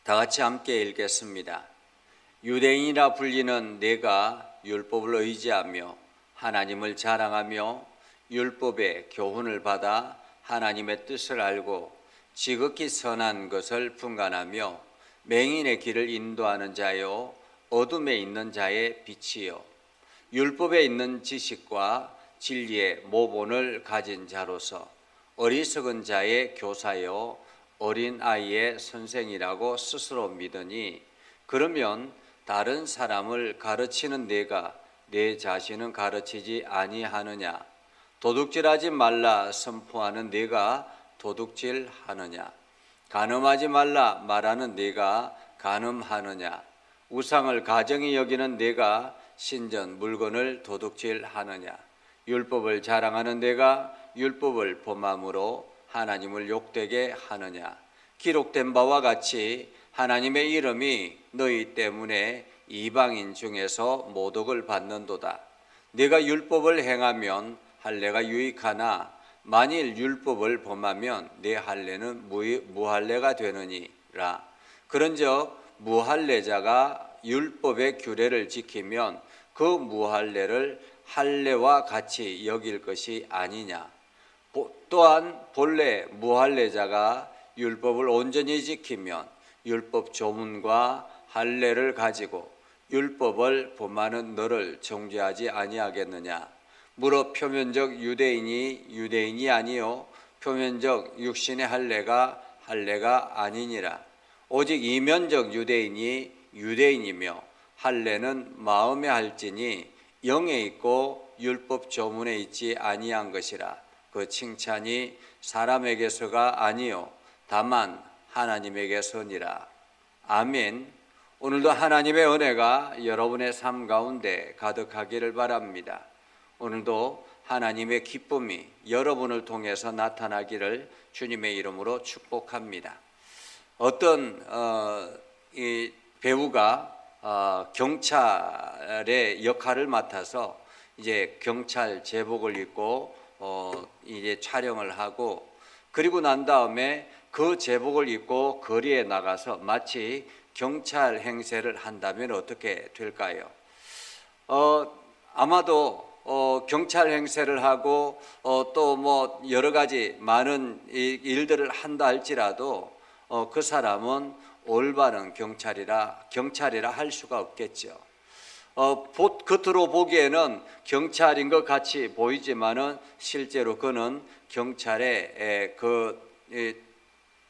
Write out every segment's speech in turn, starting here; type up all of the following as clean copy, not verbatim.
다 같이 함께 읽겠습니다. 유대인이라 불리는 내가 율법을 의지하며 하나님을 자랑하며 율법의 교훈을 받아 하나님의 뜻을 알고 지극히 선한 것을 분간하며 맹인의 길을 인도하는 자요 어둠에 있는 자의 빛이요 율법에 있는 지식과 진리의 모본을 가진 자로서 어리석은 자의 교사요 어린 아이의 선생이라고 스스로 믿으니 그러면 다른 사람을 가르치는 내가 내 자신은 가르치지 아니하느냐? 도둑질하지 말라 선포하는 내가 도둑질하느냐? 간음하지 말라 말하는 내가 간음하느냐? 우상을 가정히 여기는 내가 신전 물건을 도둑질하느냐? 율법을 자랑하는 내가 율법을 범함으로 하나님을 욕되게 하느냐? 기록된 바와 같이 하나님의 이름이 너희 때문에 이방인 중에서 모독을 받는도다. 네가 율법을 행하면 할례가 유익하나 만일 율법을 범하면 네 할례는 무할례가 되느니라. 그런즉 무할례자가 율법의 규례를 지키면 그 무할례를 할례와 같이 여길 것이 아니냐. 또한 본래 무할례자가 율법을 온전히 지키면 율법 조문과 할례를 가지고 율법을 범하는 너를 정죄하지 아니하겠느냐. 무릇 표면적 유대인이 아니요 표면적 육신의 할례가 아니니라. 오직 이면적 유대인이 유대인이며 할례는 마음에 할지니 영에 있고 율법 조문에 있지 아니한 것이라. 그 칭찬이 사람에게서가 아니요 다만 하나님에게서니라. 아멘. 오늘도 하나님의 은혜가 여러분의 삶 가운데 가득하기를 바랍니다. 오늘도 하나님의 기쁨이 여러분을 통해서 나타나기를 주님의 이름으로 축복합니다. 어떤 이 배우가 경찰의 역할을 맡아서 이제 경찰 제복을 입고 이제 촬영을 하고 그리고 난 다음에 그 제복을 입고 거리에 나가서 마치 경찰 행세를 한다면 어떻게 될까요? 아마도 경찰 행세를 하고 또 뭐 여러 가지 많은 일들을 한다 할지라도 그 사람은 올바른 경찰이라 할 수가 없겠죠. 겉으로 보기에는 경찰인 것 같이 보이지만은 실제로 그는 경찰의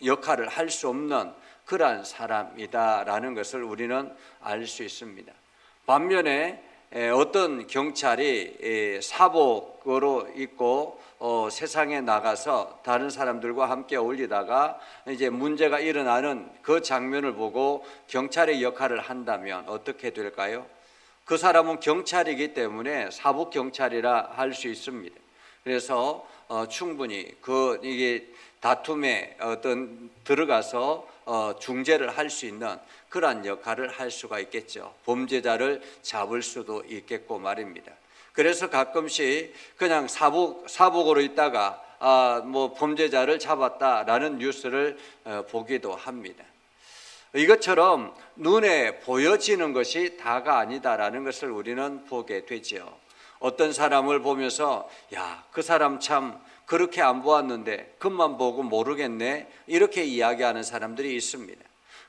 역할을 할 수 없는 그러한 사람이다라는 것을 우리는 알 수 있습니다. 반면에 어떤 경찰이 사복으로 입고 세상에 나가서 다른 사람들과 함께 어울리다가 이제 문제가 일어나는 그 장면을 보고 경찰의 역할을 한다면 어떻게 될까요? 그 사람은 경찰이기 때문에 사복 경찰이라 할 수 있습니다. 그래서 충분히 이게 다툼에 들어가서 중재를 할 수 있는 그러한 역할을 할 수가 있겠죠. 범죄자를 잡을 수도 있겠고 말입니다. 그래서 가끔씩 그냥 사복으로 있다가 뭐 범죄자를 잡았다라는 뉴스를 보기도 합니다. 이것처럼 눈에 보여지는 것이 다가 아니다라는 것을 우리는 보게 되죠. 어떤 사람을 보면서 야, 그 사람 참 그렇게 안 보았는데 겉만 보고 모르겠네 이렇게 이야기하는 사람들이 있습니다.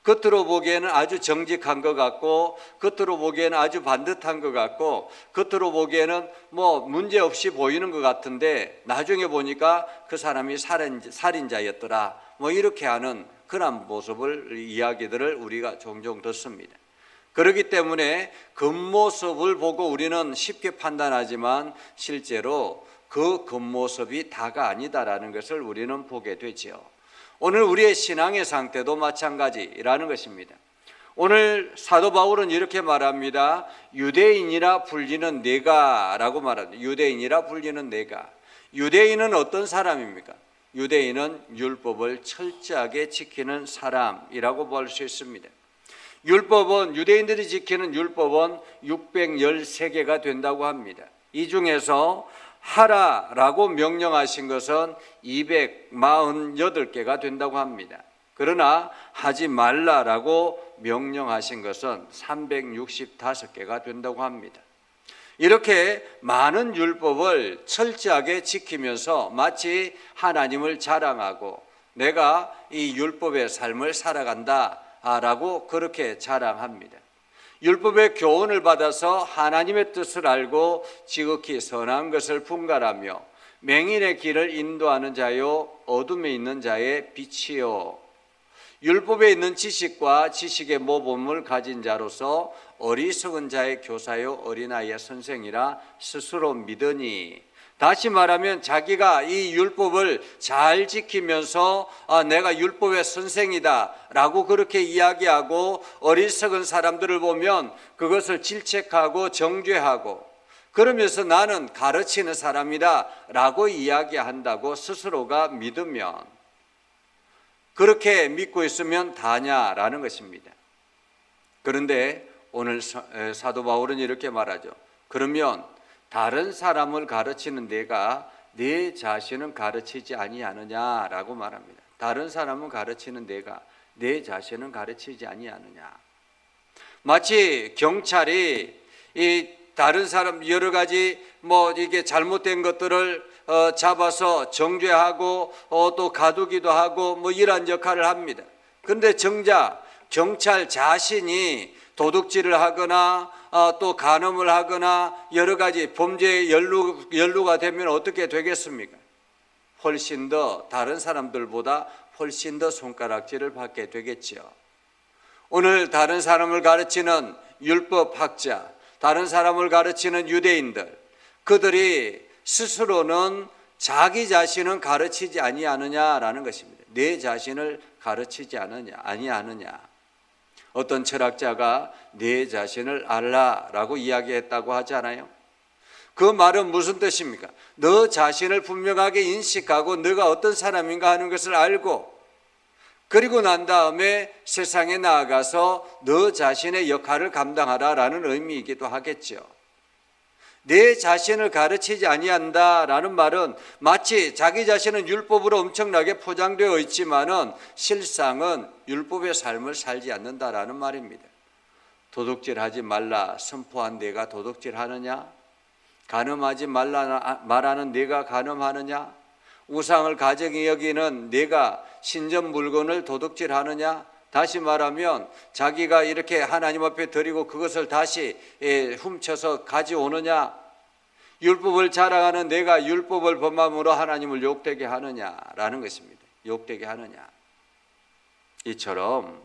겉으로 보기에는 아주 정직한 것 같고 겉으로 보기에는 아주 반듯한 것 같고 겉으로 보기에는 뭐 문제없이 보이는 것 같은데 나중에 보니까 그 사람이 살인자였더라 뭐 이렇게 하는 그런 이야기들을 우리가 종종 듣습니다. 그렇기 때문에 겉모습을 보고 우리는 쉽게 판단하지만 실제로 그 겉모습이 다가 아니다라는 것을 우리는 보게 되죠. 오늘 우리의 신앙의 상태도 마찬가지라는 것입니다. 오늘 사도 바울은 이렇게 말합니다. 유대인이라 불리는 내가라고 말합니다. 유대인이라 불리는 내가. 유대인은 어떤 사람입니까? 유대인은 율법을 철저하게 지키는 사람이라고 볼 수 있습니다. 유대인들이 지키는 율법은 613개가 된다고 합니다. 이 중에서 하라라고 명령하신 것은 248개가 된다고 합니다. 그러나 하지 말라라고 명령하신 것은 365개가 된다고 합니다. 이렇게 많은 율법을 철저하게 지키면서 마치 하나님을 자랑하고 내가 이 율법의 삶을 살아간다라고 그렇게 자랑합니다. 율법의 교훈을 받아서 하나님의 뜻을 알고 지극히 선한 것을 분갈하며 맹인의 길을 인도하는 자요 어둠에 있는 자의 빛이요 율법에 있는 지식과 지식의 모범을 가진 자로서 어리석은 자의 교사요 어린아이의 선생이라 스스로 믿으니, 다시 말하면 자기가 이 율법을 잘 지키면서 내가 율법의 선생이다 라고 그렇게 이야기하고 어리석은 사람들을 보면 그것을 질책하고 정죄하고 그러면서 나는 가르치는 사람이다 라고 이야기한다고 스스로가 믿으면, 그렇게 믿고 있으면 다냐라는 것입니다. 그런데 오늘 사도 바울은 이렇게 말하죠. 그러면 다른 사람을 가르치는 내가 내 자신은 가르치지 아니하느냐라고 말합니다. 다른 사람은 가르치는 내가 내 자신은 가르치지 아니하느냐. 마치 경찰이 이 다른 사람 여러 가지 이게 잘못된 것들을 잡아서 정죄하고 또 가두기도 하고 이러한 역할을 합니다. 그런데 정작 경찰 자신이 도둑질을 하거나 또 간음을 하거나 여러 가지 범죄에 연루가 되면 어떻게 되겠습니까? 훨씬 더 다른 사람들보다 훨씬 더 손가락질을 받게 되겠죠. 오늘 다른 사람을 가르치는 율법학자, 다른 사람을 가르치는 유대인들, 그들이 스스로는 자기 자신은 가르치지 아니하느냐라는 것입니다. 내 자신을 가르치지 아니하느냐. 어떤 철학자가 내 자신을 알라라고 이야기했다고 하잖아요. 그 말은 무슨 뜻입니까? 너 자신을 분명하게 인식하고 너가 어떤 사람인가 하는 것을 알고, 그리고 난 다음에 세상에 나아가서 너 자신의 역할을 감당하라라는 의미이기도 하겠죠. 내 자신을 가르치지 아니한다라는 말은 마치 자기 자신은 율법으로 엄청나게 포장되어 있지만은 실상은 율법의 삶을 살지 않는다라는 말입니다. 도둑질하지 말라 선포한 내가 도둑질하느냐? 간음하지 말라 말하는 내가 간음하느냐? 우상을 가증히 여기는 내가 신전 물건을 도둑질하느냐? 다시 말하면 자기가 이렇게 하나님 앞에 드리고 그것을 다시 훔쳐서 가져오느냐? 율법을 자랑하는 내가 율법을 범함으로 하나님을 욕되게 하느냐라는 것입니다. 욕되게 하느냐? 이처럼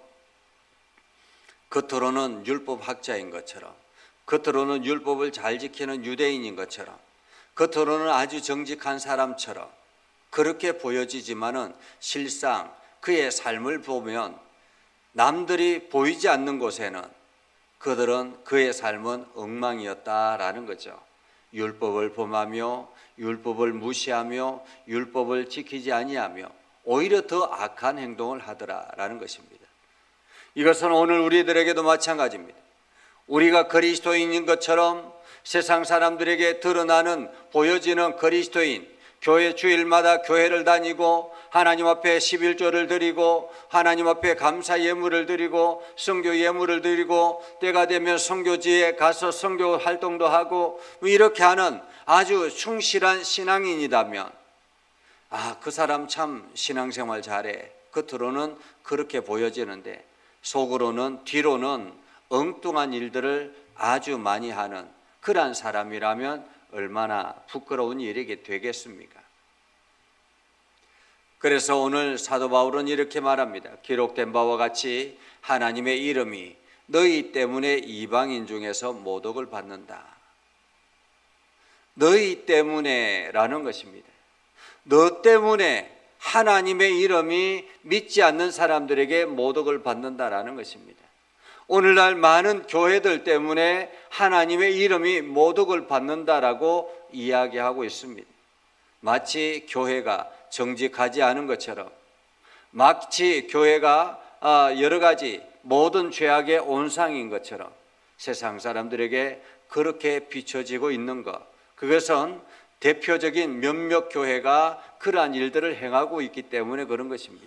겉으로는 율법학자인 것처럼, 겉으로는 율법을 잘 지키는 유대인인 것처럼, 겉으로는 아주 정직한 사람처럼 그렇게 보여지지만은 실상 그의 삶을 보면 남들이 보이지 않는 곳에는 그들은 그의 삶은 엉망이었다라는 거죠. 율법을 범하며 율법을 무시하며 율법을 지키지 아니하며 오히려 더 악한 행동을 하더라라는 것입니다. 이것은 오늘 우리들에게도 마찬가지입니다. 우리가 그리스도인인 것처럼 세상 사람들에게 드러나는 보여지는 그리스도인, 교회 주일마다 교회를 다니고 하나님 앞에 11조를 드리고 하나님 앞에 감사 예물을 드리고 선교 예물을 드리고 때가 되면 선교지에 가서 선교 활동도 하고 이렇게 하는 아주 충실한 신앙인이라면 그 사람 참 신앙생활 잘해. 겉으로는 그렇게 보여지는데 속으로는 뒤로는 엉뚱한 일들을 아주 많이 하는 그러한 사람이라면 얼마나 부끄러운 일이 되겠습니까? 그래서 오늘 사도 바울은 이렇게 말합니다. 기록된 바와 같이 하나님의 이름이 너희 때문에 이방인 중에서 모독을 받는다. 너희 때문에라는 것입니다. 너 때문에 하나님의 이름이 믿지 않는 사람들에게 모독을 받는다라는 것입니다. 오늘날 많은 교회들 때문에 하나님의 이름이 모독을 받는다라고 이야기하고 있습니다. 마치 교회가 정직하지 않은 것처럼, 마치 교회가 여러 가지 모든 죄악의 온상인 것처럼 세상 사람들에게 그렇게 비춰지고 있는 것, 그것은 대표적인 몇몇 교회가 그러한 일들을 행하고 있기 때문에 그런 것입니다.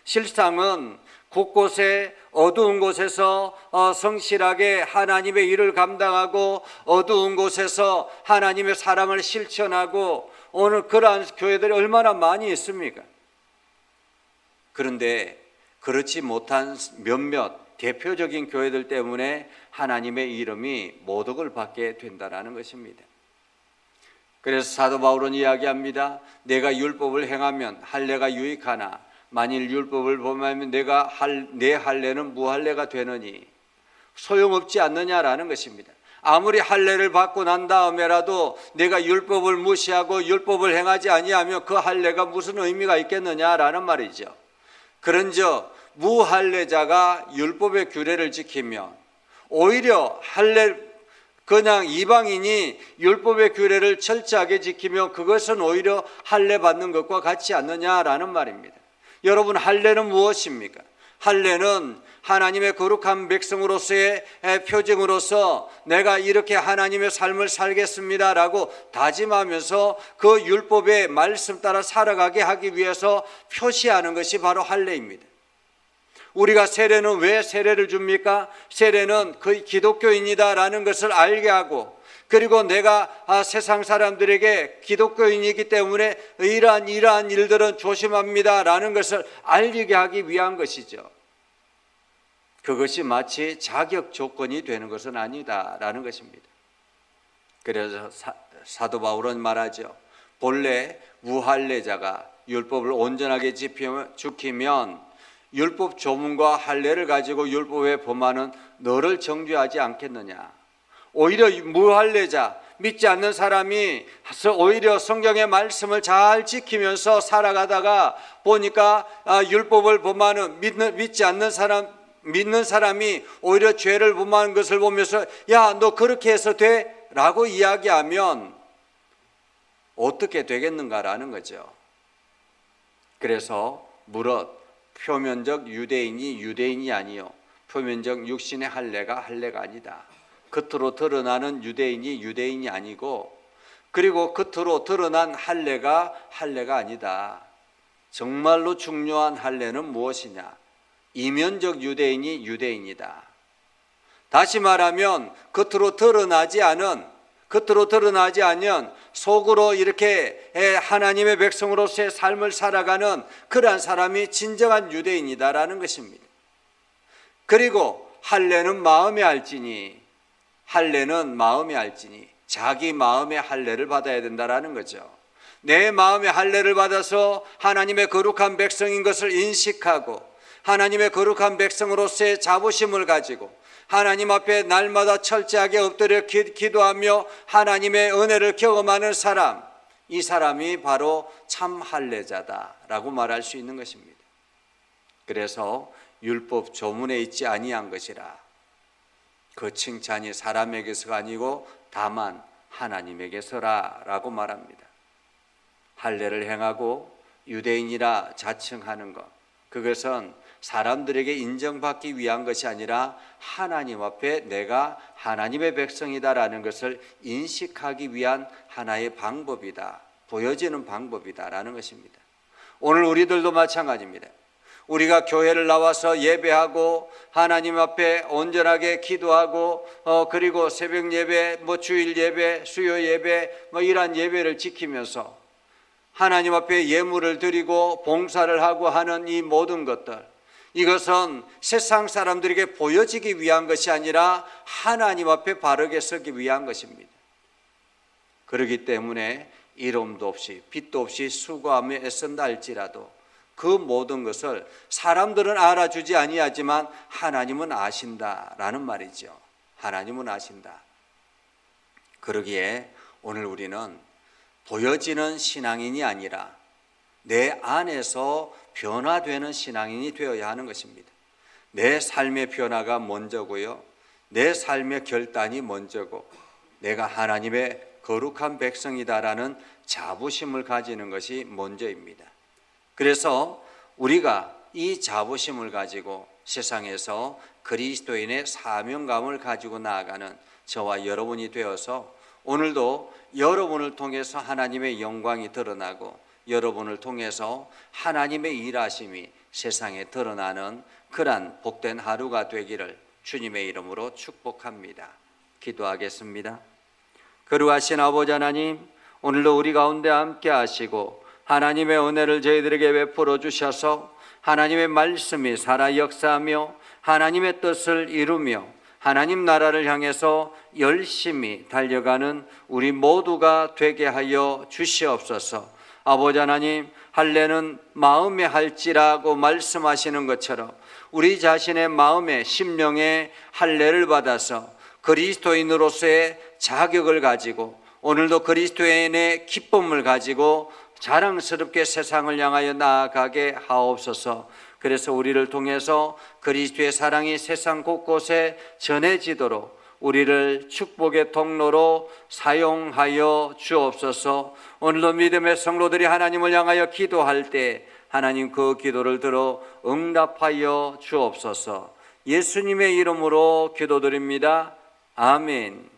실상은 곳곳에 어두운 곳에서 성실하게 하나님의 일을 감당하고 어두운 곳에서 하나님의 사랑을 실천하고 오늘 그러한 교회들이 얼마나 많이 있습니까? 그런데 그렇지 못한 몇몇 대표적인 교회들 때문에 하나님의 이름이 모독을 받게 된다는 것입니다. 그래서 사도 바울은 이야기합니다. 내가 율법을 행하면 할례가 유익하나 만일 율법을 범하면 내 할례는 무할례가 되느니 소용없지 않느냐라는 것입니다. 아무리 할례를 받고 난 다음에라도 내가 율법을 무시하고 율법을 행하지 아니하면 그 할례가 무슨 의미가 있겠느냐라는 말이죠. 그런즉 무할례자가 율법의 규례를 지키면 오히려 그냥 이방인이 율법의 규례를 철저하게 지키면 그것은 오히려 할례 받는 것과 같지 않느냐라는 말입니다. 여러분, 할례는 무엇입니까? 할례는 하나님의 거룩한 백성으로서의 표징으로서 내가 이렇게 하나님의 삶을 살겠습니다라고 다짐하면서 그 율법의 말씀 따라 살아가게 하기 위해서 표시하는 것이 바로 할례입니다. 우리가 세례는 왜 세례를 줍니까? 세례는 그 기독교인이다라는 것을 알게 하고, 그리고 내가 세상 사람들에게 기독교인이기 때문에 이러한 일들은 조심합니다라는 것을 알리게 하기 위한 것이죠. 그것이 마치 자격 조건이 되는 것은 아니다라는 것입니다. 그래서 사도 바울은 말하죠. 본래 무할례자가 율법을 온전하게 지키면 율법 조문과 할례를 가지고 율법에 범하는 너를 정죄하지 않겠느냐. 오히려 무할례자, 믿지 않는 사람이 오히려 성경의 말씀을 잘 지키면서 살아가다가 보니까 율법을 범하는 믿는 사람이 오히려 죄를 범하는 것을 보면서 야, 너 그렇게 해서 돼? 라고 이야기하면 어떻게 되겠는가라는 거죠. 그래서 무릇 표면적 유대인이 아니요 표면적 육신의 할례가 아니다. 겉으로 드러나는 유대인이 아니고, 그리고 겉으로 드러난 할례가 아니다. 정말로 중요한 할례는 무엇이냐? 이면적 유대인이다. 다시 말하면 겉으로 드러나지 않은 속으로 이렇게 하나님의 백성으로서의 삶을 살아가는 그러한 사람이 진정한 유대인이다라는 것입니다. 그리고 할례는 마음에 알지니 자기 마음의 할례를 받아야 된다라는 거죠. 내 마음의 할례를 받아서 하나님의 거룩한 백성인 것을 인식하고 하나님의 거룩한 백성으로서의 자부심을 가지고 하나님 앞에 날마다 철저하게 엎드려 기도하며 하나님의 은혜를 경험하는 사람, 이 사람이 바로 참 할례자다라고 말할 수 있는 것입니다. 그래서 율법 조문에 있지 아니한 것이라, 그 칭찬이 사람에게서가 아니고 다만 하나님에게서라라고 말합니다. 할례를 행하고 유대인이라 자칭하는 것, 그것은 사람들에게 인정받기 위한 것이 아니라 하나님 앞에 내가 하나님의 백성이다라는 것을 인식하기 위한 하나의 방법이다, 보여지는 방법이다라는 것입니다. 오늘 우리들도 마찬가지입니다. 우리가 교회를 나와서 예배하고 하나님 앞에 온전하게 기도하고 그리고 새벽 예배, 주일 예배, 수요 예배 이러한 예배를 지키면서 하나님 앞에 예물을 드리고 봉사를 하고 하는 이 모든 것들, 이것은 세상 사람들에게 보여지기 위한 것이 아니라 하나님 앞에 바르게 서기 위한 것입니다. 그렇기 때문에 이름도 없이 빛도 없이 수고하며 애쓴다 할지라도 그 모든 것을 사람들은 알아주지 아니하지만 하나님은 아신다라는 말이죠. 하나님은 아신다. 그러기에 오늘 우리는 보여지는 신앙인이 아니라 내 안에서 변화되는 신앙인이 되어야 하는 것입니다. 내 삶의 변화가 먼저고요, 내 삶의 결단이 먼저고, 내가 하나님의 거룩한 백성이다라는 자부심을 가지는 것이 먼저입니다. 그래서 우리가 이 자부심을 가지고 세상에서 그리스도인의 사명감을 가지고 나아가는 저와 여러분이 되어서 오늘도 여러분을 통해서 하나님의 영광이 드러나고 여러분을 통해서 하나님의 일하심이 세상에 드러나는 그러한 복된 하루가 되기를 주님의 이름으로 축복합니다. 기도하겠습니다. 거룩하신 아버지 하나님, 오늘도 우리 가운데 함께 하시고 하나님의 은혜를 저희들에게 베풀어 주셔서 하나님의 말씀이 살아 역사하며 하나님의 뜻을 이루며 하나님 나라를 향해서 열심히 달려가는 우리 모두가 되게 하여 주시옵소서. 아버지 하나님, 할례는 마음에 할지라고 말씀하시는 것처럼 우리 자신의 마음에 심령에 할례를 받아서 그리스도인으로서의 자격을 가지고 오늘도 그리스도인의 기쁨을 가지고 자랑스럽게 세상을 향하여 나아가게 하옵소서. 그래서 우리를 통해서 그리스도의 사랑이 세상 곳곳에 전해지도록 우리를 축복의 통로로 사용하여 주옵소서. 오늘도 믿음의 성도들이 하나님을 향하여 기도할 때 하나님 그 기도를 들어 응답하여 주옵소서. 예수님의 이름으로 기도드립니다. 아멘.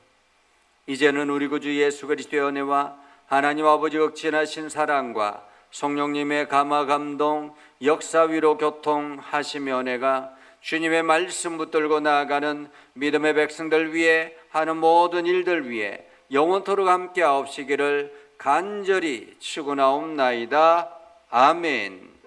이제는 우리 구주 예수 그리스도의 은혜와 하나님 아버지 극진하신 사랑과 성령님의 감화 감동 역사 위로 교통하시며 은혜가 주님의 말씀 붙들고 나아가는 믿음의 백성들 위해 하는 모든 일들 위해 영원토록 함께 하옵시기를 간절히 축원하옵나이다. 아멘.